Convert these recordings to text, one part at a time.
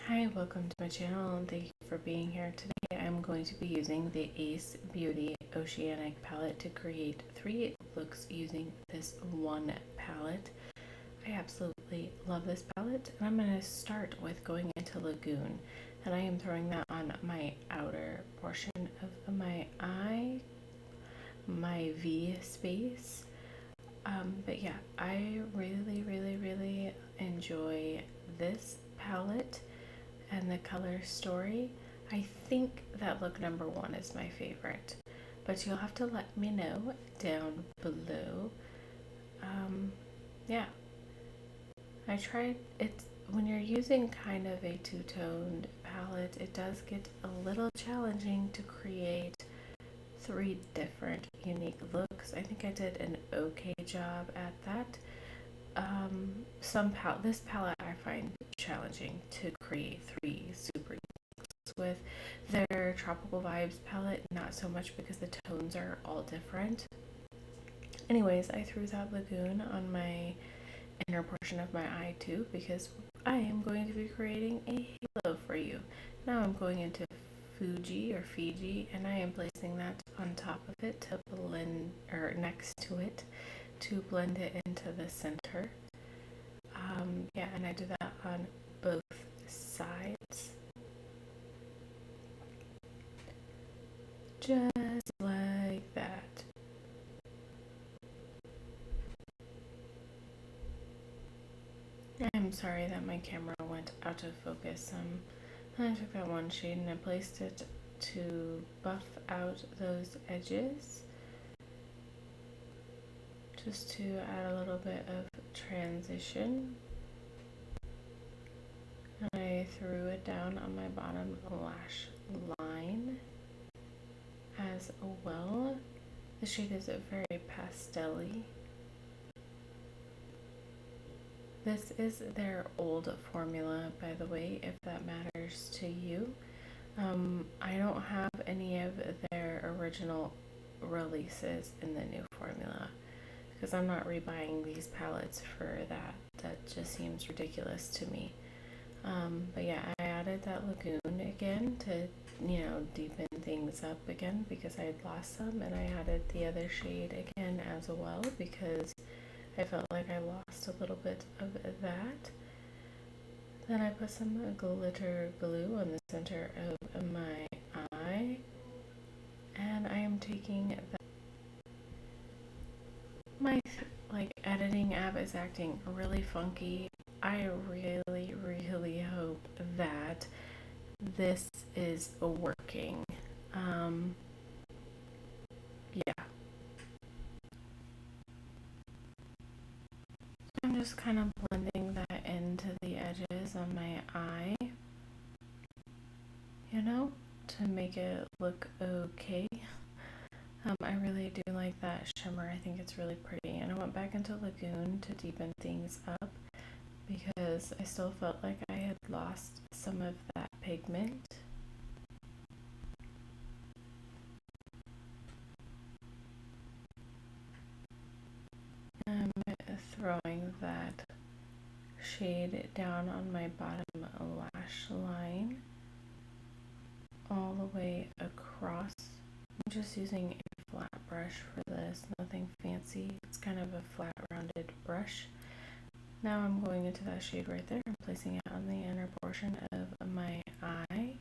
Hi, welcome to my channel and thank you for being here. Today I'm going to be using the Ace Beaute Oceanic palette to create 3 looks using this one palette. I absolutely love this palette, and I'm going to start with going into Lagoon, and I am throwing that on my outer portion of my eye, my V space. But yeah, I really enjoy this palette and the color story. I think that look number 1 is my favorite, but you'll have to let me know down below. Yeah, I tried it. When you're using kind of a two-toned palette, it does get a little challenging to create 3 different unique looks. I think I did an okay job at that. This palette I find challenging to create 3 super looks with. Their Tropical Vibes palette, not so much because the tones are all different. Anyways, I threw that Lagoon on my inner portion of my eye too because I am going to be creating a halo for you. Now I'm going into Fiji, and I am placing that on top of it to blend, or next to it, to blend it into the center. Yeah, and I do that on both sides. Just like that. I'm sorry that my camera went out of focus. I took that one shade and I placed it to buff out those edges, just to add a little bit of transition. I threw it down on my bottom lash line as well. The shade is very pastel-y. This is their old formula, by the way, if that matters to you. I don't have any of their original releases in the new formula because I'm not rebuying these palettes for that. That just seems ridiculous to me. But yeah, I added that Lagoon again to, deepen things up again because I had lost some, and I added the other shade again as well because I felt like I lost a little bit of that. Then I put some glitter glue on the center of my eye, and I am taking my editing app is acting really funky. I really hope that this is working. Yeah. I'm just kind of blending that into the edges of my eye, to make it look okay. I really do like that shimmer. I think it's really pretty. And I went back into Lagoon to deepen things up because I still felt like I had lost some of that pigment. I'm throwing that shade down on my bottom lash line all the way across. I'm just using a flat brush for this, nothing fancy. It's kind of a flat rounded brush. Now I'm going into that shade right there and placing it on the inner portion of my eye.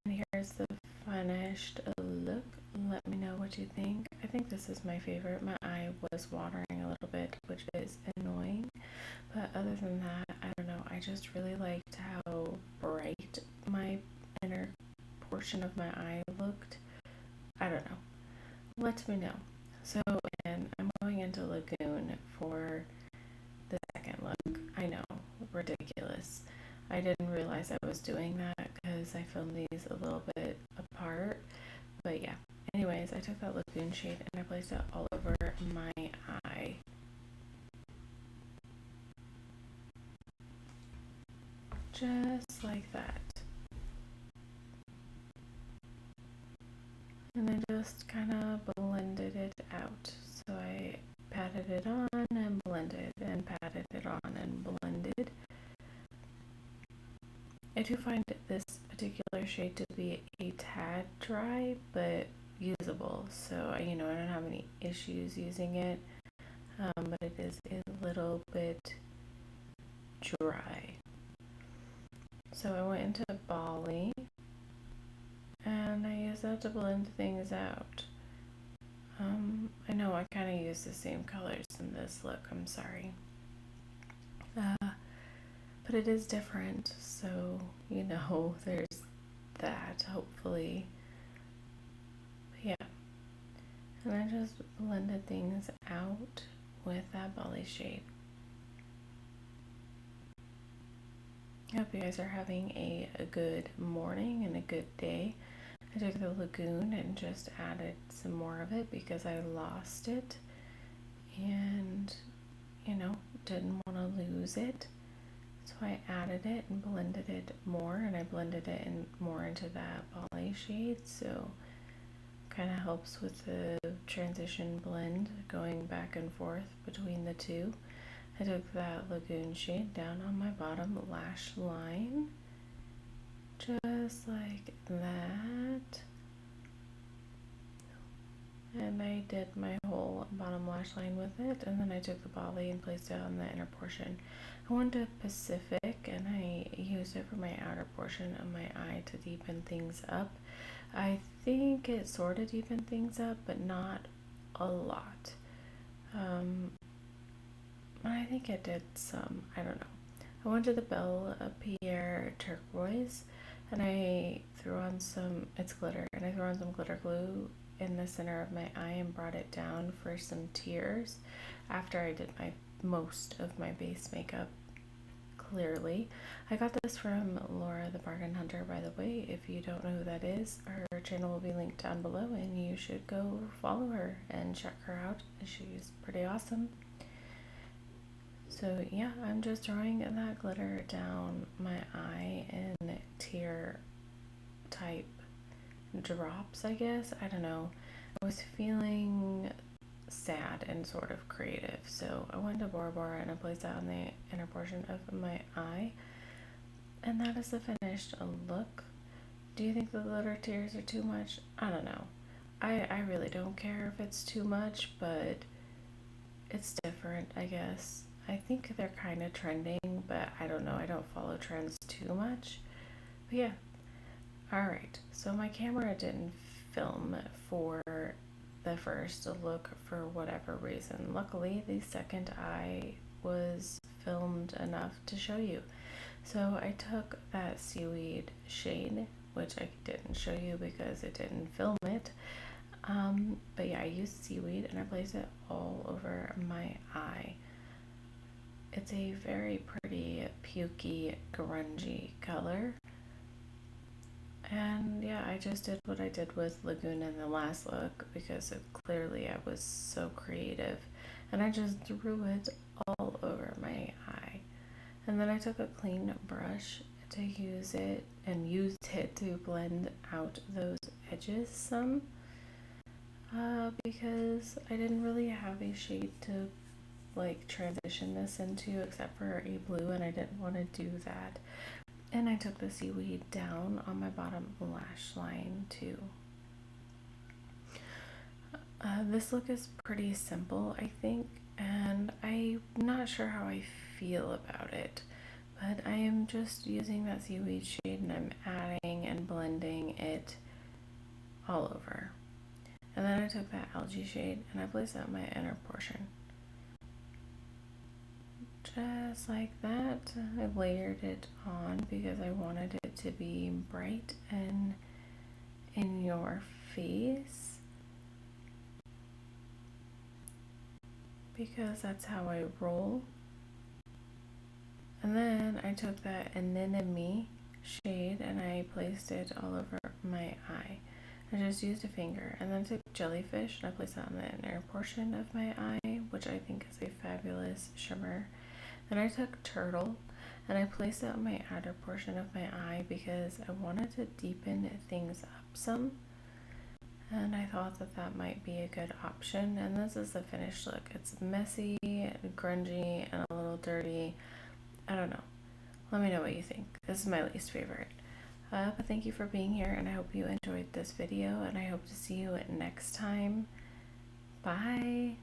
And here's the finished look. Let me know what you think. I think this is my favorite. My eye was watering a little bit, which is annoying. But other than that, I don't know. I just really liked how bright my inner portion of my eye looked. I don't know. Let me know. So again, I'm going into Lagoon for the second look. I know, ridiculous. I didn't realize I was doing that because I filmed these a little bit apart. But yeah, anyways, I took that Lagoon shade and I placed it all over my eye. Just like that. And I just kind of blended it out. So I patted it on and blended and patted it on and blended. I do find this particular shade to be a tad dry, but usable. So, I don't have any issues using it, but it is a little bit dry. So I went into Bali, and I used that to blend things out. I know I kind of use the same colors in this look, I'm sorry. But it is different, so, there's that, hopefully. But yeah, and I just blended things out with that Bali shade. I hope you guys are having a good morning and a good day. I took the Lagoon and just added some more of it because I lost it and, didn't want to lose it. So I added it and blended it more, and I blended it more into that Bali shade, so kind of helps with the transition blend going back and forth between the two. I took that Lagoon shade down on my bottom lash line, just like that. And I did my whole bottom lash line with it, and then I took the Bali and placed it on the inner portion. I went to Pacific, and I used it for my outer portion of my eye to deepen things up. I think it sort of deepened things up, but not a lot. I think it did some. I don't know. I went to the Belle Pierre turquoise, and I threw on it's glitter, and I threw on some glitter glue in the center of my eye and brought it down for some tears after I did most of my base makeup. Clearly, I got this from Laura the Bargain Hunter, by the way. If you don't know who that is, her channel will be linked down below, and you should go follow her and check her out. She's pretty awesome. So yeah, I'm just throwing that glitter down my eye in tear type drops, I guess. I don't know. I was feeling sad and sort of creative, so I went to Bora Bora and I placed that on the inner portion of my eye, and that is the finished look. Do you think the glitter tears are too much? I don't know. I really don't care if it's too much, but it's different, I guess. I think they're kind of trending, but I don't know. I don't follow trends too much. But yeah. Alright, so my camera didn't film for the first look for whatever reason. Luckily, the second eye was filmed enough to show you. So I took that seaweed shade, which I didn't show you because it didn't film it. But yeah, I used seaweed and I placed it all over my eye. It's a very pretty, pukey, grungy color. And yeah, I just did what I did with Lagoon in the last look because clearly I was so creative. And I just threw it all over my eye. And then I took a clean brush to use it and used it to blend out those edges some. Because I didn't really have a shade to transition this into except for a blue, and I didn't want to do that. And I took the seaweed down on my bottom lash line too. This look is pretty simple, I think, and I'm not sure how I feel about it, but I am just using that seaweed shade and I'm adding and blending it all over. And then I took that algae shade and I placed that in my inner portion. Just like that. I layered it on because I wanted it to be bright and in your face, because that's how I roll. And then I took that anemone shade and I placed it all over my eye. I just used a finger, and then I took jellyfish and I placed that on the inner portion of my eye, which I think is a fabulous shimmer. Then I took turtle and I placed it on my outer portion of my eye because I wanted to deepen things up some, and I thought that that might be a good option. And this is the finished look. It's messy and grungy and a little dirty. I don't know, Let me know what you think. This is my least favorite. But thank you for being here, and I hope you enjoyed this video, and I hope to see you next time. Bye!